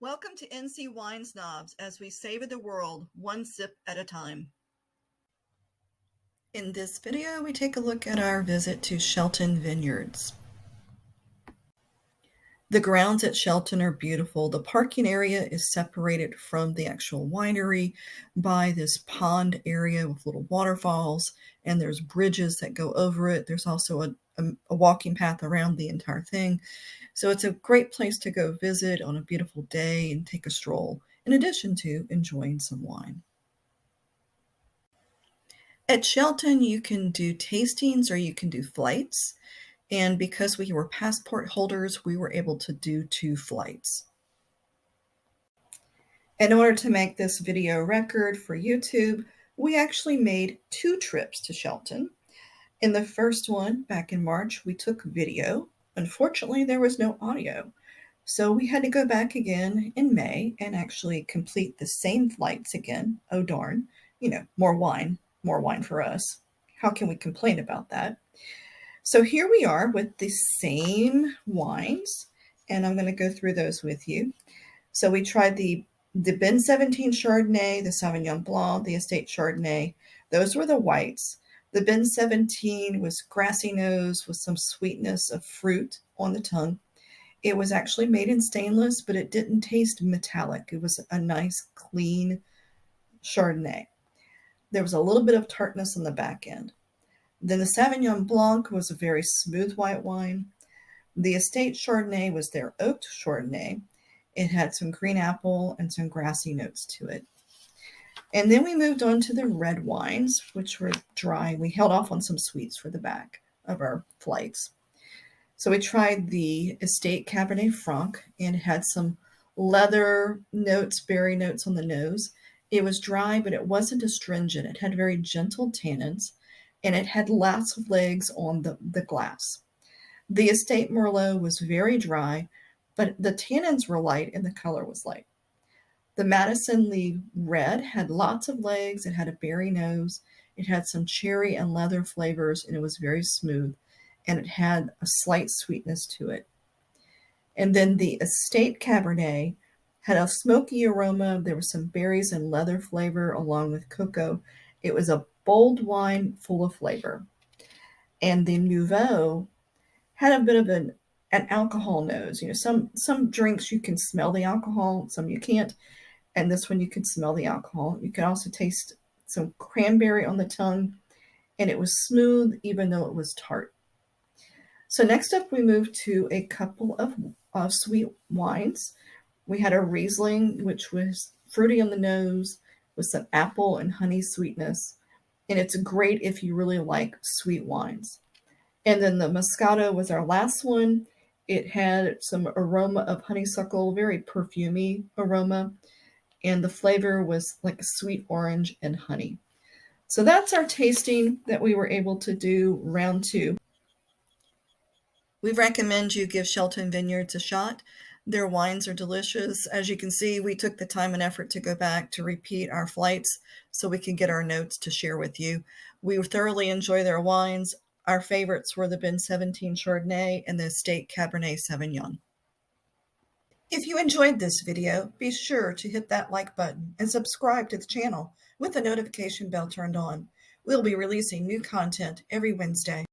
Welcome to NC Wine Snobs as we savor the world one sip at a time. In this video, we take a look at our visit to Shelton Vineyards. The grounds at Shelton are beautiful. The parking area is separated from the actual winery by this pond area with little waterfalls, and there's bridges that go over it. There's also a walking path around the entire thing. So it's a great place to go visit on a beautiful day and take a stroll, in addition to enjoying some wine. At Shelton, you can do tastings or you can do flights. And because we were passport holders, we were able to do 2 flights. In order to make this video record for YouTube, we actually made 2 trips to Shelton. In the first one, back in March, we took video. Unfortunately, there was no audio. So we had to go back again in May and actually complete the same flights again. Oh darn, more wine for us. How can we complain about that? So here we are with the same wines, and I'm going to go through those with you. So we tried the Ben 17 Chardonnay, the Sauvignon Blanc, the Estate Chardonnay. Those were the whites. The Ben 17 was grassy nose with some sweetness of fruit on the tongue. It was actually made in stainless, but it didn't taste metallic. It was a nice, clean Chardonnay. There was a little bit of tartness on the back end. Then the Sauvignon Blanc was a very smooth white wine. The Estate Chardonnay was their oaked Chardonnay. It had some green apple and some grassy notes to it. And then we moved on to the red wines, which were dry. We held off on some sweets for the back of our flights. So we tried the Estate Cabernet Franc, and it had some leather notes, berry notes on the nose. It was dry, but it wasn't astringent. It had very gentle tannins, and it had lots of legs on the glass. The Estate Merlot was very dry, but the tannins were light and the color was light. The Madison Lee Red had lots of legs. It had a berry nose. It had some cherry and leather flavors, and it was very smooth, and it had a slight sweetness to it. And then the Estate Cabernet had a smoky aroma. There was some berries and leather flavor along with cocoa. It was a bold wine full of flavor. And the Nouveau had a bit of an alcohol nose. Some drinks you can smell the alcohol, some you can't. And this one you could smell the alcohol. You could also taste some cranberry on the tongue, and it was smooth even though it was tart. So next up, we moved to a couple of sweet wines. We had a Riesling, which was fruity on the nose with some apple and honey sweetness. And it's great if you really like sweet wines. And then the Moscato was our last one. It had some aroma of honeysuckle, very perfumey aroma. And the flavor was like a sweet orange and honey. So that's our tasting that we were able to do round 2. We recommend you give Shelton Vineyards a shot. Their wines are delicious. As you can see, we took the time and effort to go back to repeat our flights so we can get our notes to share with you. We thoroughly enjoy their wines. Our favorites were the Ben 17 Chardonnay and the Estate Cabernet Sauvignon. If you enjoyed this video, be sure to hit that like button and subscribe to the channel with the notification bell turned on. We'll be releasing new content every Wednesday.